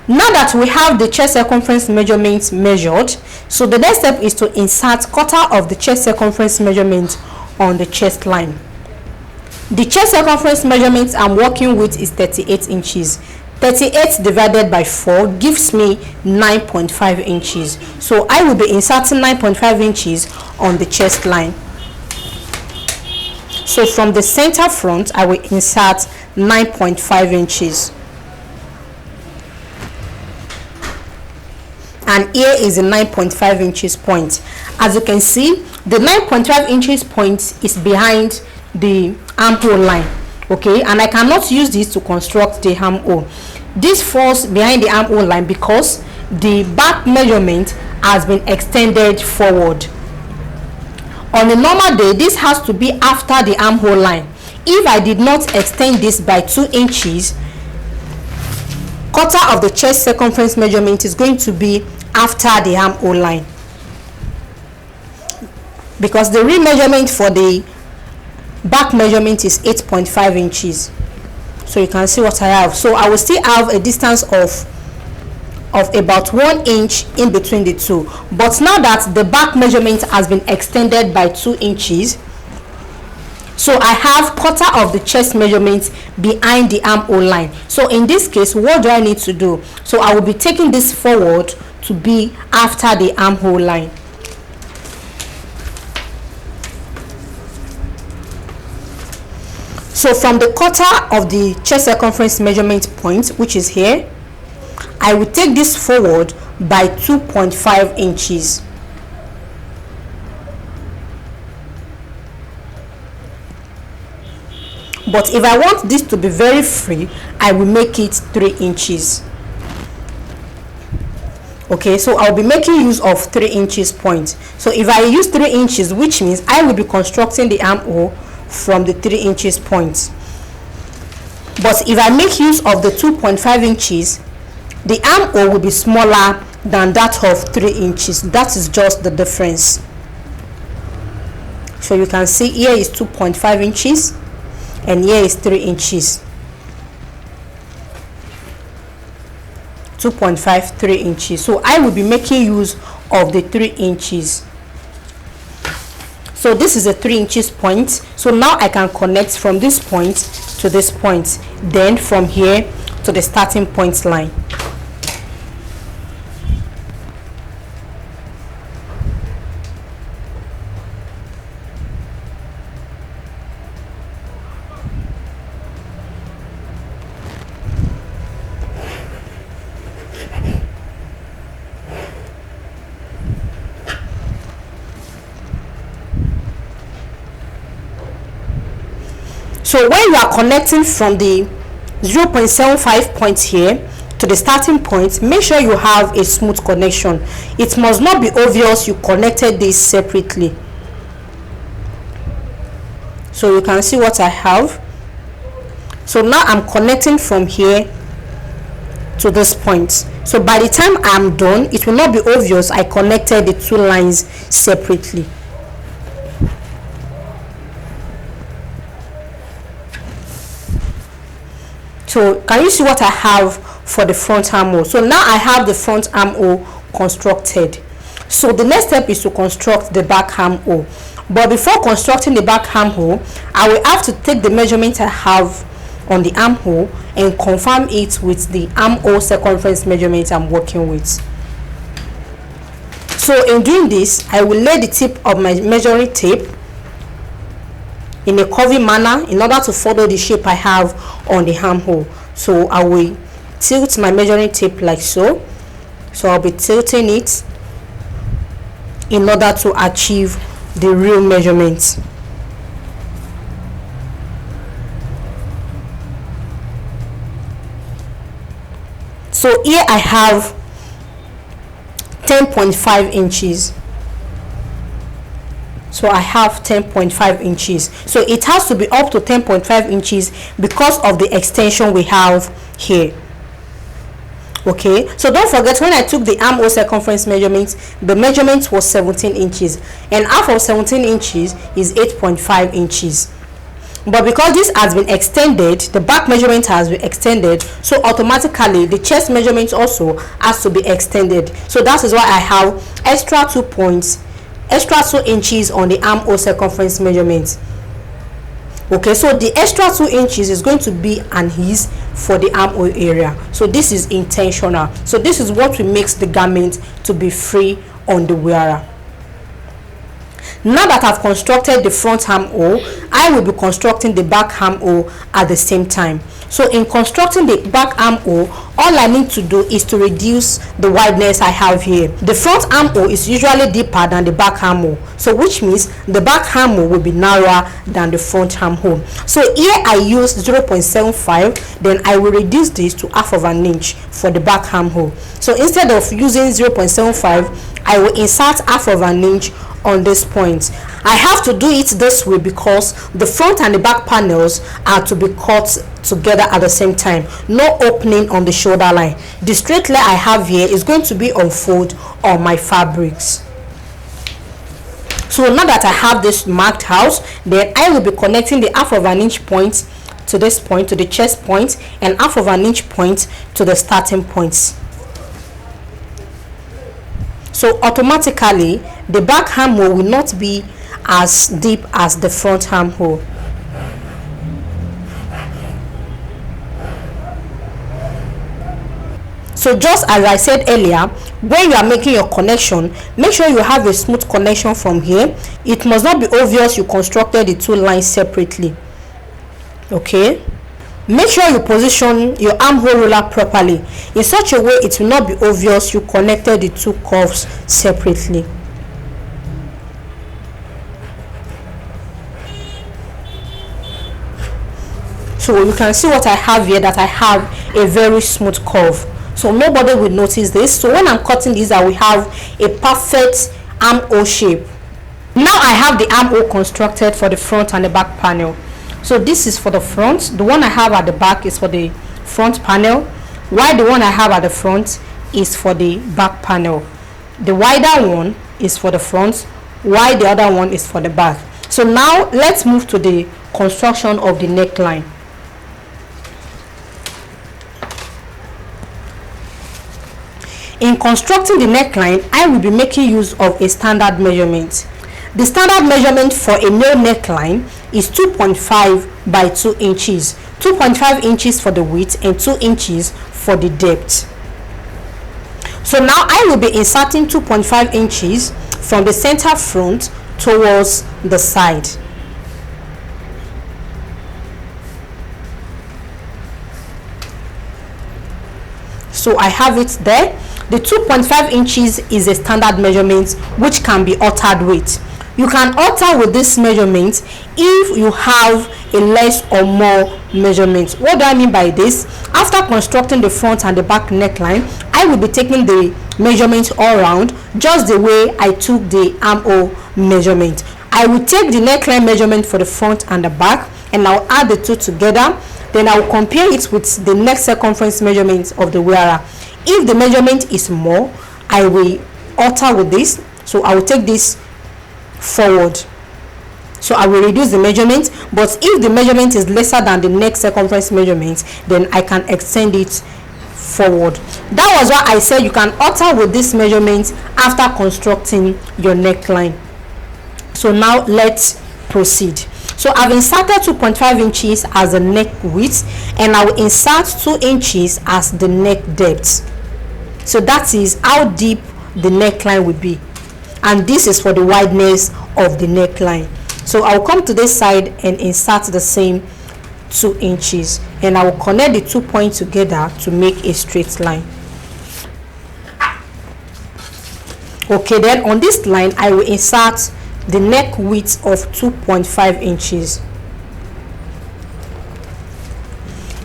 Now that we have the chest circumference measurement measured, so the next step is to insert quarter of the chest circumference measurement on the chest line. The chest circumference measurement I'm working with is 38 inches. 38 divided by 4 gives me 9.5 inches. So I will be inserting 9.5 inches on the chest line. So from the center front, I will insert 9.5 inches. And here is the 9.5 inches point. As you can see, the 9.5 inches point is behind the armhole line, okay, and I cannot use this to construct the armhole. This falls behind the armhole line because the back measurement has been extended forward. On a normal day, this has to be after the armhole line. If I did not extend this by 2 inches, quarter of the chest circumference measurement is going to be after the armhole line, because the real measurement for the back measurement is 8.5 inches. So you can see what I have. So I will still have a distance of about 1 inch in between the two. But now that the back measurement has been extended by 2 inches, so I have quarter of the chest measurement behind the armhole line. So in this case, what do I need to do? So I will be taking this forward to be after the armhole line. So from the quarter of the chest circumference measurement point, which is here, I will take this forward by 2.5 inches. But if I want this to be very free, I will make it 3 inches. Okay, so I'll be making use of 3 inches point. So if I use 3 inches, which means I will be constructing the armhole from the 3 inches point. But if I make use of the 2.5 inches, the armhole will be smaller than that of 3 inches. That is just the difference. So you can see here is 2.5 inches and here is 3 inches. 2.5, 3 inches. So I will be making use of the 3 inches. So this is a 3 inches point. So now I can connect from this point to this point, then from here to the starting point line. So when you are connecting from the 0.75 point here to the starting point, make sure you have a smooth connection. It must not be obvious you connected this separately. So you can see what I have. So now I'm connecting from here to this point. So by the time I'm done, it will not be obvious I connected the two lines separately. So can you see what I have for the front armhole? So now I have the front armhole constructed. So the next step is to construct the back armhole. But before constructing the back armhole, I will have to take the measurement I have on the armhole and confirm it with the armhole circumference measurement I'm working with. So in doing this, I will lay the tip of my measuring tape in a curvy manner in order to follow the shape I have on the armhole. So I will tilt my measuring tape like so. So I'll be tilting it in order to achieve the real measurement. So here I have 10.5 inches. So I have 10.5 inches. So it has to be up to 10.5 inches because of the extension we have here. Okay, so don't forget, when I took the armhole circumference measurement, the measurement was 17 inches, and half of 17 inches is 8.5 inches. but because this has been extended, the back measurement has been extended, so automatically the chest measurement also has to be extended. So that is why I have extra 2 inches on the armhole circumference measurement. Okay, so the extra 2 inches is going to be an ease for the armhole area. So this is intentional. So this is what will makes the garment to be free on the wearer. Now that I've constructed the front armhole, I will be constructing the back armhole at the same time. So in constructing the back armhole, all I need to do is to reduce the wideness I have here. The front armhole is usually deeper than the back armhole, so which means the back armhole will be narrower than the front armhole. So here I use 0.75, then I will reduce this to half of an inch for the back armhole. So instead of using 0.75, I will insert half of an inch on this point. I have to do it this way because the front and the back panels are to be cut together at the same time. No opening on the shoulder line. The straight line I have here is going to be on fold on my fabrics. So now that I have this marked out, then I will be connecting the half of an inch point to this point, to the chest point, and half of an inch point to the starting points. So automatically the back armhole will not be as deep as the front armhole. So just as I said earlier, when you are making your connection, make sure you have a smooth connection from here. It must not be obvious you constructed the two lines separately. Okay, make sure you position your armhole ruler properly in such a way it will not be obvious you connected the two curves separately. So you can see what I have here, that I have a very smooth curve, so nobody will notice this. So when I'm cutting this, I will have a perfect armhole shape. Now I have the armhole constructed for the front and the back panel. So this is for the front. The one I have at the back is for the front panel, while the one I have at the front is for the back panel. The wider one is for the front, while the other one is for the back. So now let's move to the construction of the neckline. In constructing the neckline, I will be making use of a standard measurement. The standard measurement for a male neckline is 2.5 by 2 inches. 2.5 inches for the width and 2 inches for the depth. So now I will be inserting 2.5 inches from the center front towards the side. So I have it there. The 2.5 inches is a standard measurement which can be altered with. You can alter with this measurement if you have a less or more measurement. What do I mean by this? After constructing the front and the back neckline, I will be taking the measurement all around just the way I took the armhole measurement. I will take the neckline measurement for the front and the back, and I'll add the two together. Then I will compare it with the neck circumference measurement of the wearer. If the measurement is more, I will alter with this. So I will take this forward. So I will reduce the measurement, but if the measurement is lesser than the neck circumference measurement, then I can extend it forward. That was why I said you can alter with this measurement after constructing your neckline. So now let's proceed. So I've inserted 2.5 inches as the neck width, and I will insert 2 inches as the neck depth. So that is how deep the neckline will be, and this is for the wideness of the neckline. So I'll come to this side and insert the same 2 inches, and I will connect the 2 points together to make a straight line. Okay, then on this line I will insert the neck width of 2.5 inches,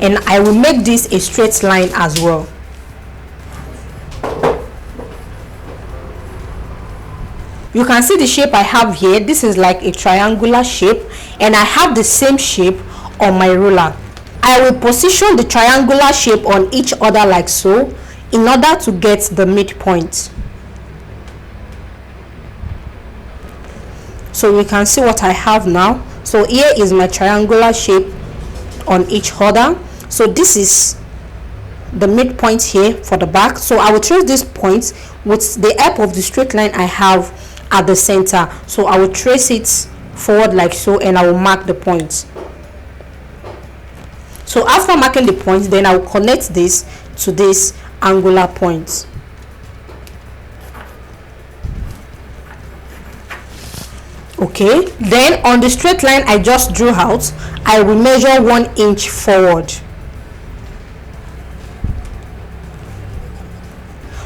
and I will make this a straight line as well. You can see the shape I have here. This is like a triangular shape, and I have the same shape on my ruler. I will position the triangular shape on each other like so in order to get the midpoint. So you can see what I have now. So here is my triangular shape on each other. So this is the midpoint here for the back. So I will trace this point with the help of the straight line I have at the center. So I will trace it forward like so, and I will mark the point. So after marking the point, then I will connect this to this angular point. Okay, then on the straight line I just drew out, I will measure 1 inch forward.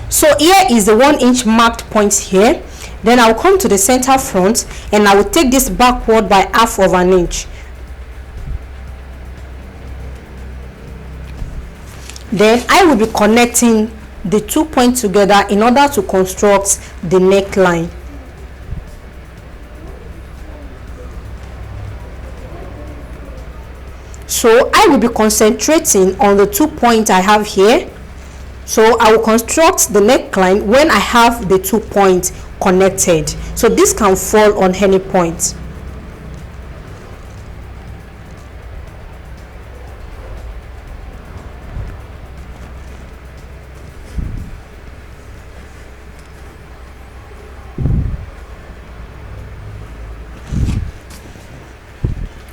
So here is the 1 inch marked point here. Then I'll come to the center front and I will take this backward by half of an inch. Then I will be connecting the 2 points together in order to construct the neckline. So I will be concentrating on the 2 points I have here. So I will construct the neckline when I have the 2 points connected. So this can fall on any point.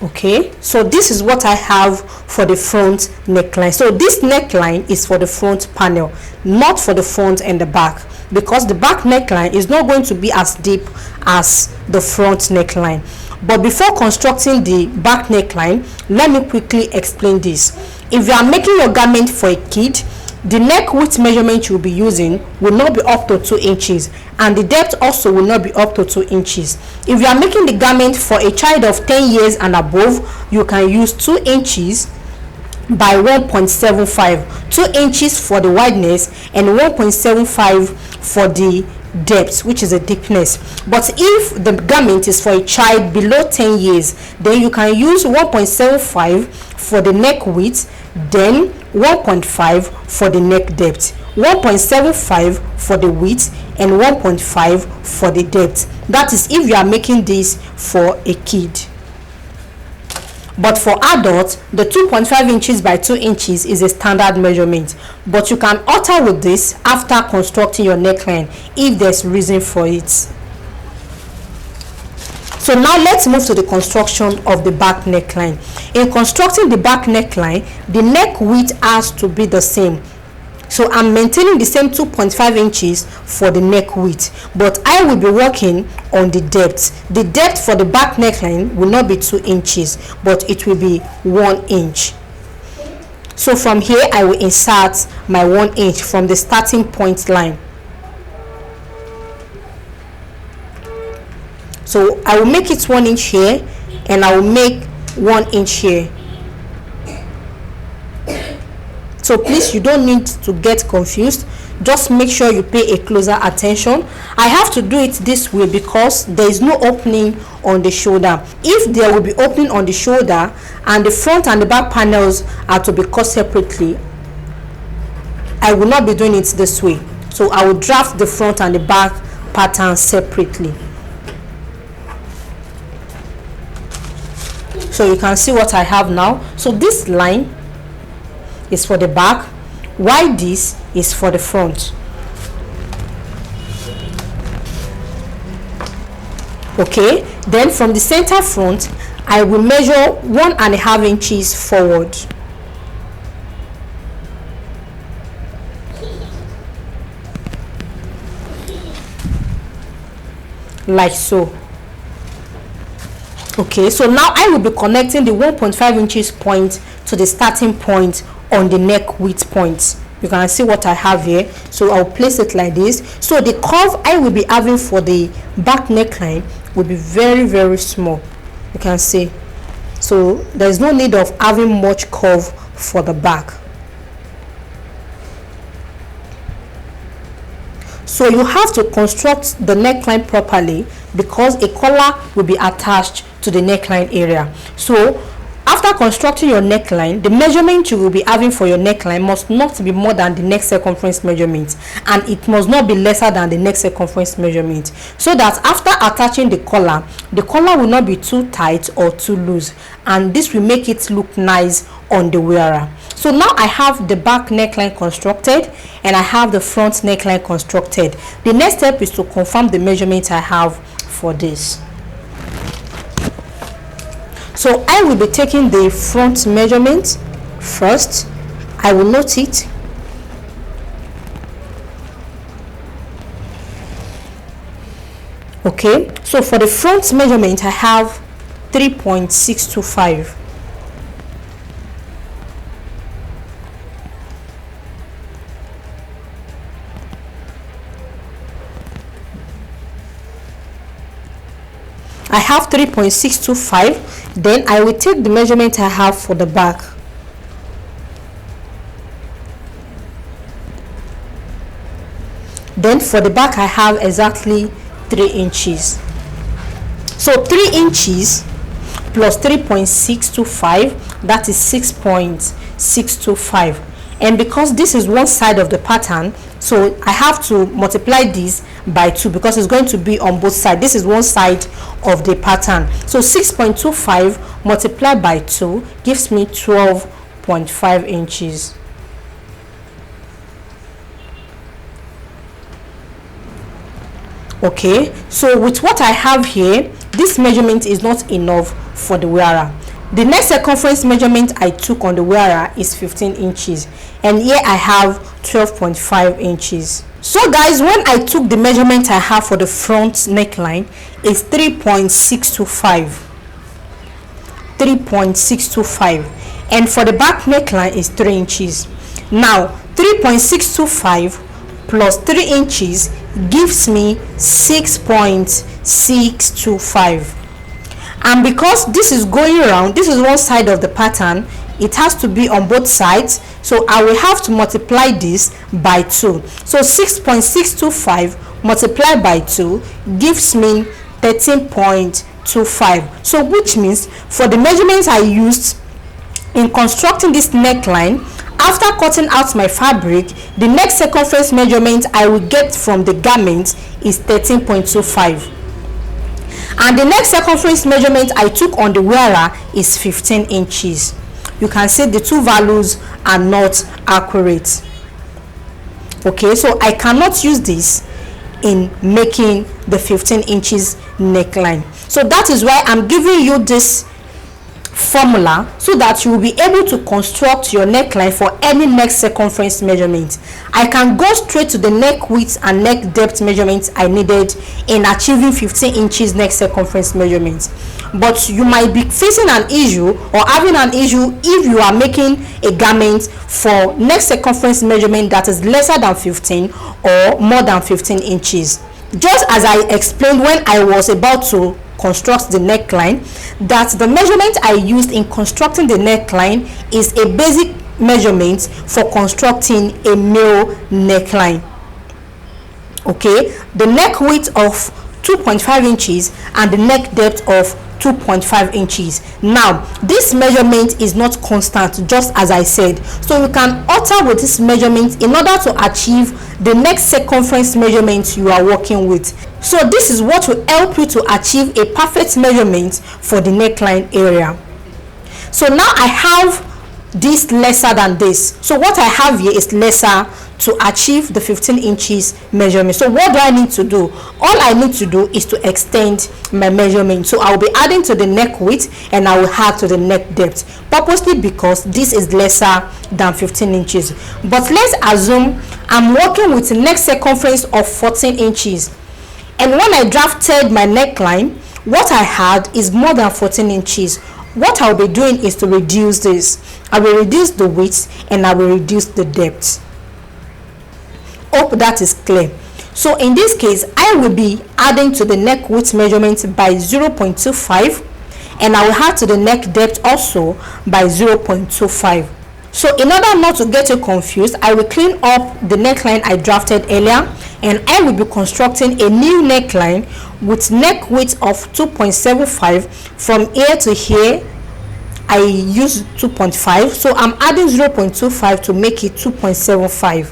Okay, so this is what I have for the front neckline. So this neckline is for the front panel, not for the front and the back, because the back neckline is not going to be as deep as the front neckline. But before constructing the back neckline, let me quickly explain this. If you are making your garment for a kid, the neck width measurement you will be using will not be up to 2 inches, and the depth also will not be up to 2 inches. If you are making the garment for a child of 10 years and above, you can use 2 inches by 1.75, 2 inches for the wideness and 1.75 for the depth, which is the thickness. But if the garment is for a child below 10 years, then you can use 1.75 for the neck width, then 1.5 for the neck depth, 1.75 for the width, and 1.5 for the depth. That is if you are making this for a kid. But for adults, the 2.5 inches by 2 inches is a standard measurement, but you can alter with this after constructing your neckline if there's reason for it. So now let's move to the construction of the back neckline. In constructing the back neckline, the neck width has to be the same. So I'm maintaining the same 2.5 inches for the neck width, but I will be working on the depth. The depth for the back neckline will not be 2 inches, but it will be 1 inch. So from here I will insert my 1 inch from the starting point line. So I will make it 1 inch here, and I will make 1 inch here. So please, you don't need to get confused. Just make sure you pay a closer attention. I have to do it this way because there is no opening on the shoulder. If there will be opening on the shoulder and the front and the back panels are to be cut separately, I will not be doing it this way. So I will draft the front and the back pattern separately. So you can see what I have now. So this line is for the back, while this is for the front. Okay, then from the center front I will measure 1.5 inches forward, like so. Okay, so now I will be connecting the 1.5 inches point to the starting point on the neck width point. You can see what I have here. So I'll place it like this. So the curve I will be having for the back neckline will be very, very small. You can see. So there's no need of having much curve for the back. So you have to construct the neckline properly because a collar will be attached to the neckline area. So after after constructing your neckline, the measurement you will be having for your neckline must not be more than the neck circumference measurement, and it must not be lesser than the neck circumference measurement, so that after attaching the collar will not be too tight or too loose, and this will make it look nice on the wearer. So now I have the back neckline constructed and I have the front neckline constructed. The next step is to confirm the measurement I have for this. So I will be taking the front measurement first. I will note it. Okay, so for the front measurement I have 3.625. I have 3.625. Then I will take the measurement I have for the back. Then for the back I have exactly 3 inches. So 3 inches plus 3.625, that is 6.625. And because this is one side of the pattern, so I have to multiply this by 2 because it's going to be on both sides. This is one side of the pattern. So 6.25 multiplied by 2 gives me 12.5 inches. Okay, so with what I have here, this measurement is not enough for the wearer. The neck circumference measurement I took on the wearer is 15 inches, and here I have 12.5 inches. So guys, when I took the measurement I have for the front neckline is 3.625, and for the back neckline is 3 inches. Now 3.625 plus 3 inches gives me 6.625. And because this is going around, this is one side of the pattern, it has to be on both sides, so I will have to multiply this by 2. So 6.625 multiplied by 2 gives me 13.25. so which means for the measurements I used in constructing this neckline, after cutting out my fabric, the neck circumference measurement I will get from the garment is 13.25. and the neck circumference measurement I took on the wearer is 15 inches. You can see the two values are not accurate. Okay, so I cannot use this in making the 15 inches neckline. So that is why I'm giving you this formula, so that you will be able to construct your neckline for any neck circumference measurement. I can go straight to the neck width and neck depth measurements I needed in achieving 15 inches neck circumference measurements, but you might be facing an issue or having an issue if you are making a garment for neck circumference measurement that is lesser than 15 or more than 15 inches. Just as I explained when I was about to construct the neckline, that the measurement I used in constructing the neckline is a basic measurement for constructing a male neckline. Okay, the neck width of 2.5 inches and the neck depth of 2.5 inches. Now this measurement is not constant, just as I said, so you can alter with this measurement in order to achieve the neck circumference measurement you are working with. So this is what will help you to achieve a perfect measurement for the neckline area. So now I have this lesser than this, so what I have here is lesser to achieve the 15 inches measurement. So what do I need to do? All I need to do is to extend my measurement. So I'll be adding to the neck width and I will add to the neck depth, purposely because this is lesser than 15 inches. But let's assume I'm working with a neck circumference of 14 inches, and when I drafted my neckline, what I had is more than 14 inches. What I'll be doing is to reduce this. I will reduce the width and I will reduce the depth. Hope that is clear. So in this case, I will be adding to the neck width measurement by 0.25, and I will add to the neck depth also by 0.25. So in order not to get you confused, I will clean up the neckline I drafted earlier, and I will be constructing a new neckline with neck width of 2.75 from here to here. I use 2.5, so I'm adding 0.25 to make it 2.75.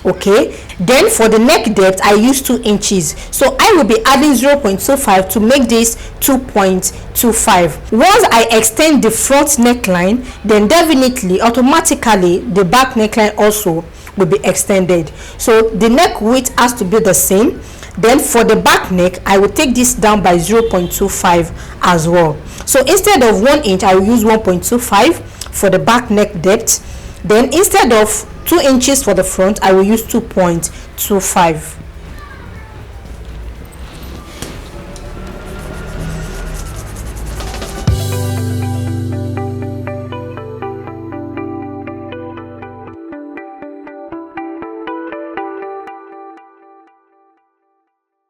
okay. Then for the neck depth, I use 2 inches, so I will be adding 0.25 to make this 2.25. once I extend the front neckline, then definitely automatically the back neckline also will be extended, so the neck width has to be the same. Then for the back neck, I will take this down by 0.25 as well. So instead of 1 inch, I will use 1.25 for the back neck depth. Then instead of 2 inches for the front, I will use 2.25.